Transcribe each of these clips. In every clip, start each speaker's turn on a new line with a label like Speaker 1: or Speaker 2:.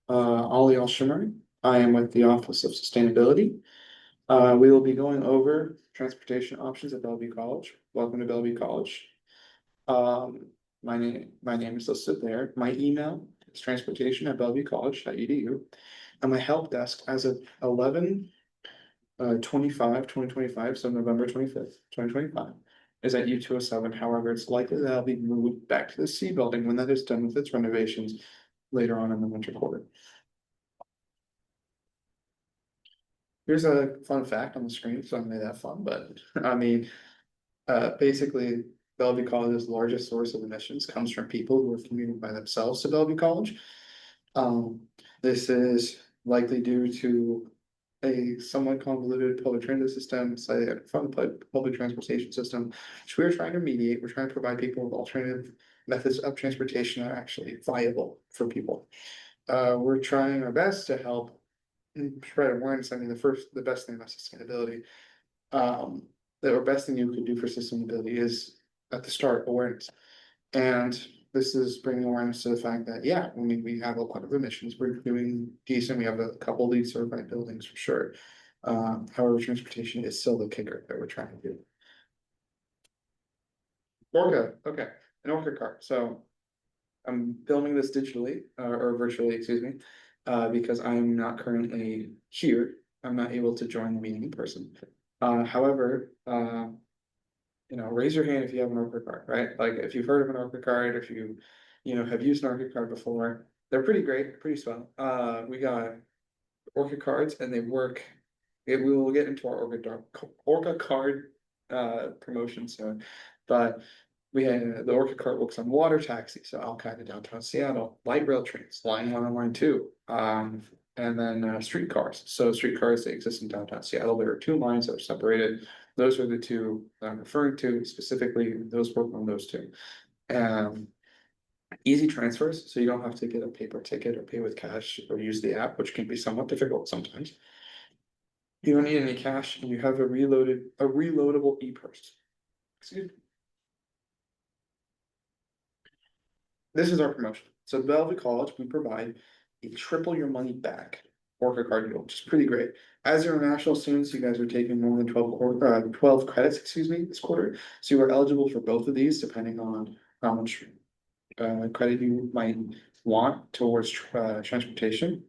Speaker 1: Al-Shimary. I am with the Office of Sustainability. We will be going over transportation options at Bellevue College. Welcome to Bellevue College. Um, my name is listed there. My email is transportation@bellevuecollege.edu. And my help desk as of 11/25/2025, so November 25th, 2025, is at U207. However, it's likely that I'll be moved back to the C building when that is done with its renovations later on in the winter quarter. Here's a fun fact on the screen. It's not really that fun, but I mean, basically, Bellevue College's largest source of emissions comes from people who are commuting by themselves to Bellevue College. Um, this is likely due to a somewhat convoluted public transit system, from the public transportation system, which we're trying to mediate. We're trying to provide people with alternative methods of transportation that are actually viable for people. We're trying our best to help spread awareness. I mean, the best thing about sustainability, the best thing you could do for sustainability is at the start awareness. And this is bringing awareness to the fact that, yeah, I mean, we have a lot of emissions. We're doing decent. We have a couple LEED certified buildings for sure. However, transportation is still the kicker that we're trying to do. Orca, okay, an Orca card. So I'm filming this digitally or virtually, excuse me, because I'm not currently here. I'm not able to join the meeting in person. However, raise your hand if you have an Orca card, right? Like if you've heard of an Orca card, if you have used an Orca card before, they're pretty great, pretty swell. We got Orca cards and they work. We will get into our Orca card promotion soon, but we had the Orca card works on water taxi, so Al-Qaeda downtown Seattle, light rail trains, line 1 and line 2, and then streetcars. So streetcars, they exist in downtown Seattle. There are two lines that are separated. Those are the two that I'm referring to specifically. Those work on those two. Easy transfers, so you don't have to get a paper ticket or pay with cash or use the app, which can be somewhat difficult sometimes. You don't need any cash, and you have a reloadable e-purse. Excuse me. This is our promotion. So Bellevue College, we provide a triple your money back Orca card deal, which is pretty great. As international students, you guys are taking more than 12 credits, excuse me, this quarter. So you are eligible for both of these, depending on how much credit you might want towards transportation.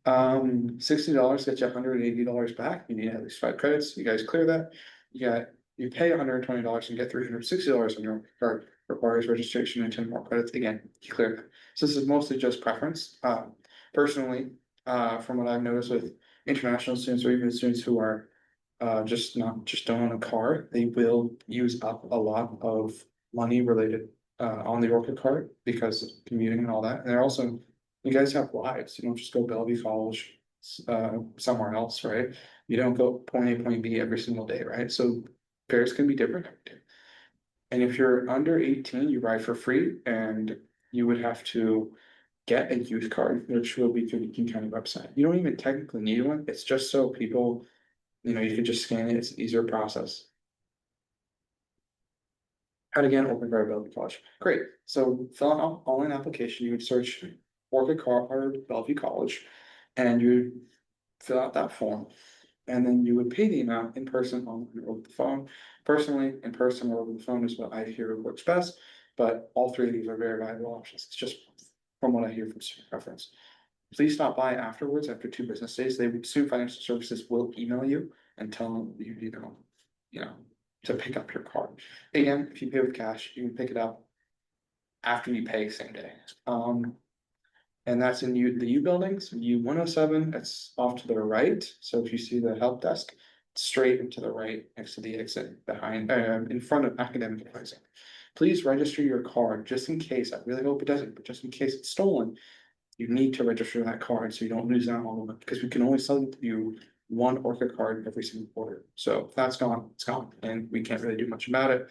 Speaker 1: $60 gets you $180 back. You need at least 5 credits. You guys clear that. You pay $120 and get $360 on your card. Requires registration and 10 more credits. Again, you clear that. So this is mostly just preference. Personally, from what I've noticed with international students or even students who are just don't own a car, they will use up a lot of money related on the Orchid card because of commuting and all that. And they're also, you guys have lives. You don't just go Bellevue College somewhere else, right? You don't go point A, point B every single day, right? So fares can be different every day. And if you're under 18, you ride for free, and you would have to get a youth card, which will be through the King County website. You don't even technically need one. It's just so people, you could just scan it. It's an easier process. And again, open variability college. Great. So fill out an online application. You would search Orchid Card Bellevue College, and you fill out that form. And then you would pay the amount in person, online, or over the phone. Personally, in person or over the phone is what I hear works best, but all three of these are very viable options. It's just from what I hear from student preference. Please stop by afterwards after 2 business days. Student Financial Services will email you and tell them to pick up your card. Again, if you pay with cash, you can pick it up after you pay same day. And that's in the U buildings, U107, it's off to the right. So if you see the help desk, straight into the right next to the exit behind, in front of academic advising. Please register your card just in case. I really hope it doesn't, but just in case it's stolen, you need to register that card so you don't lose out on it, because we can only sell you one Orca card every single quarter. So if that's gone, it's gone, and we can't really do much about it.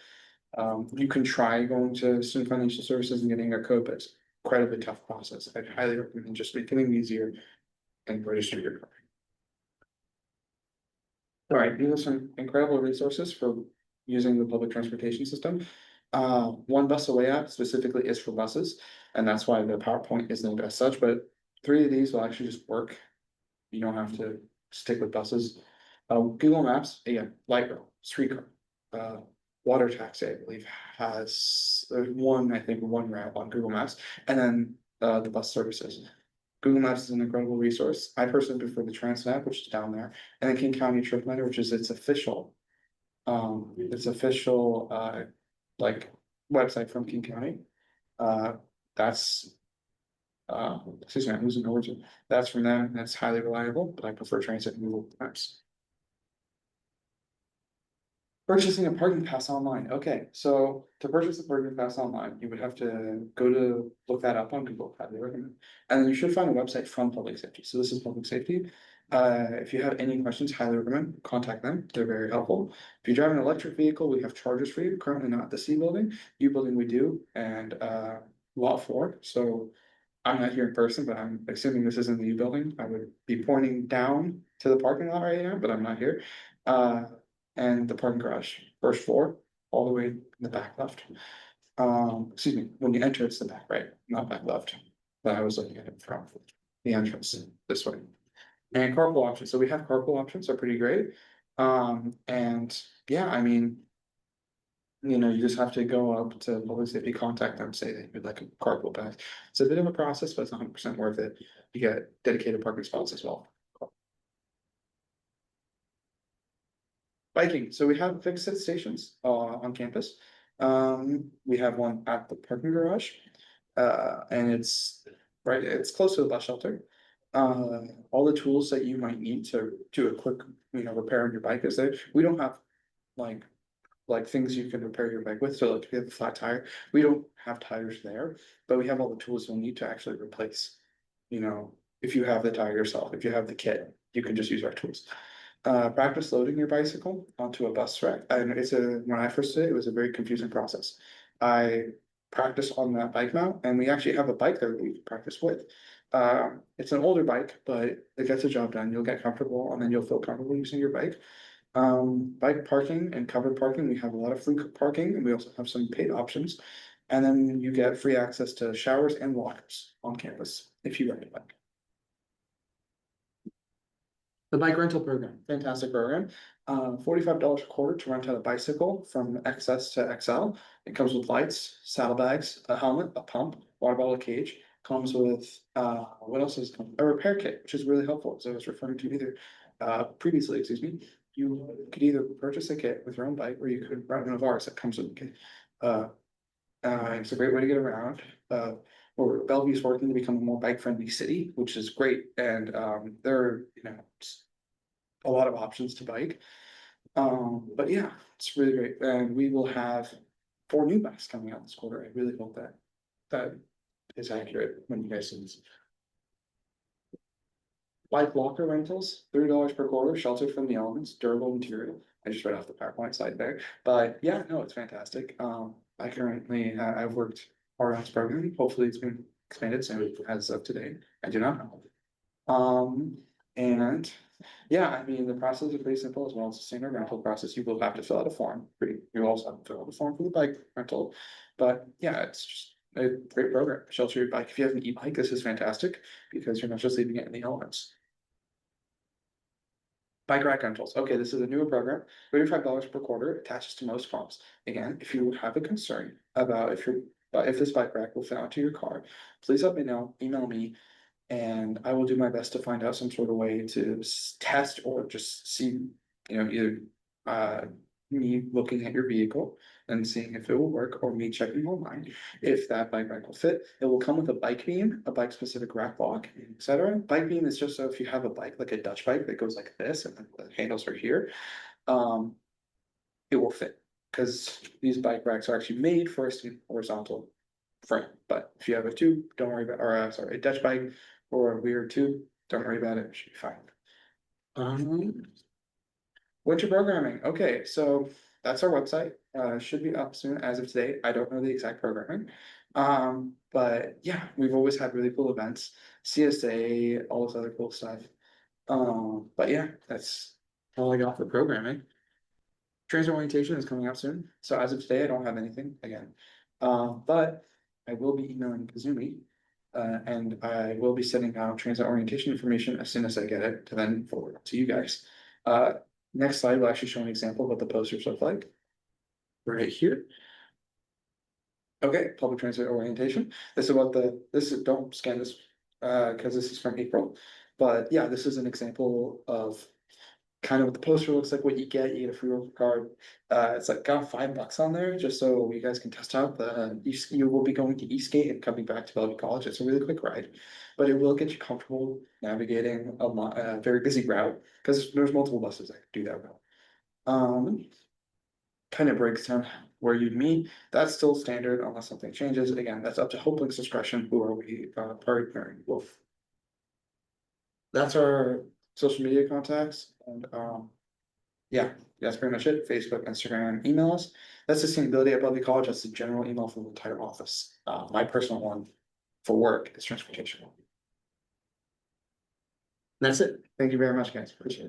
Speaker 1: You can try going to Student Financial Services and getting a code, but it's incredibly tough process. I'd highly recommend just making it easier and register your card. All right, these are some incredible resources for using the public transportation system. One Bus Away app specifically is for buses, and that's why the PowerPoint is named as such, but Three of these will actually just work. You don't have to stick with buses. Google Maps, again, light rail, streetcar, uh, water taxi, I believe, has one, I think, one route on Google Maps, and then the bus services. Google Maps is an incredible resource. I personally prefer the Transit app, which is down there, and the King County Trip Planner, which is its official like website from King County. Uh, that's excuse me, I'm losing the words. That's from them. That's highly reliable, but I prefer Transit and Google Maps. Purchasing a parking pass online. Okay, so to purchase a parking pass online, you would have to go to look that up on Google. Highly recommend. And then you should find a website from public safety. So this is public safety. If you have any questions, highly recommend contact them. They're very helpful. If you drive an electric vehicle, we have chargers for you. Currently not at the C building. U building we do, and lot four. So I'm not here in person, but I'm assuming this is in the U building. I would be pointing down to the parking lot right now, but I'm not here. Uh, and the parking garage, first floor, all the way in the back left. Excuse me, when you enter, it's the back right, not back left. But I was looking at it from the entrance this way. And carpool options. So we have carpool options, are pretty great. And yeah, I mean, you just have to go up to public safety, contact them, say that you'd like a carpool pass. It's a bit of a process, but it's 100% worth it. You get dedicated parking spots as well. Biking, so we have fixed sit stations on campus. We have one at the parking garage. And it's close to the bus shelter. All the tools that you might need to do a quick, repair on your bike is there. We don't have like things you can repair your bike with. So like if you have a flat tire, we don't have tires there, but we have all the tools you'll need to actually replace. If you have the tire yourself, if you have the kit, you can just use our tools. Practice loading your bicycle onto a bus rack. And when I first did it, it was a very confusing process. I practice on that bike mount, and we actually have a bike there that we can practice with. It's an older bike, but it gets the job done. You'll get comfortable, and then you'll feel comfortable using your bike. Bike parking and covered parking, we have a lot of free parking, and we also have some paid options. And then you get free access to showers and lockers on campus if you rent a bike. The bike rental program, fantastic program. $45 a quarter to rent out a bicycle from XS to XL. It comes with lights, saddlebags, a helmet, a pump, water bottle cage. Comes with what else is a repair kit, which is really helpful. As I was referring to either previously, excuse me. You could either purchase a kit with your own bike, or you could rent one of ours that comes with a kit. It's a great way to get around. Where Bellevue's working to become a more bike-friendly city, which is great. And there are, a lot of options to bike. But yeah, it's really great. And we will have 4 new bikes coming out this quarter. I really hope that is accurate when you guys see this. Bike locker rentals, $30 per quarter, shelter from the elements, durable material. I just read off the PowerPoint slide there, but yeah, no, it's fantastic. I currently, I've worked hard on this program. Hopefully it's been expanded soon as of today. I do not know. And yeah, I mean, the process is pretty simple as well. It's the standard rental process. You will have to fill out a form. You also have to fill out a form for the bike rental. But yeah, it's just a great program. Shelter your bike. If you have an e-bike, this is fantastic because you're not just leaving it in the elements. Bike rack rentals. Okay, this is a newer program. $35 per quarter, attaches to most phones. Again, if you have a concern about if this bike rack will fit onto your car, please let me know. Email me, and I will do my best to find out some sort of way to test or just see, either uh, me looking at your vehicle and seeing if it will work, or me checking online if that bike rack will fit. It will come with a bike beam, a bike specific rack lock, etc. Bike beam is just so if you have a bike like a Dutch bike that goes like this and the handles are here, um, it will fit because these bike racks are actually made for a horizontal frame. But if you have a tube, don't worry about, or sorry, a Dutch bike or a weird tube, don't worry about it. It should be fine. Winter programming. Okay, so that's our website. Should be up soon as of today. I don't know the exact programming. But yeah, we've always had really cool events, CSA, all this other cool stuff. But yeah, that's all I got for programming. Transfer orientation is coming up soon. So as of today, I don't have anything again. But I will be emailing Kazumi And I will be sending out transit orientation information as soon as I get it to then forward to you guys. Next slide will actually show an example of what the posters look like. Right here. Okay, public transit orientation. This is what don't scan this, because this is from April. But yeah, this is an example of kind of what the poster looks like, what you get a free work card. It's like got $5 on there, just so you guys can test out you will be going to Eastgate and coming back to Bellevue College. It's a really quick ride, but it will get you comfortable navigating a very busy route, because there's multiple buses that do that route. Kind of breaks down where you'd meet. That's still standard unless something changes. Again, that's up to HopeLink's discretion, who are we partnering with. That's our social media contacts, and yeah, that's pretty much it. Facebook, Instagram, emails. That's sustainability at Bellevue College. That's the general email for the entire office. My personal one for work is transportation. That's it. Thank you very much, guys. Appreciate it.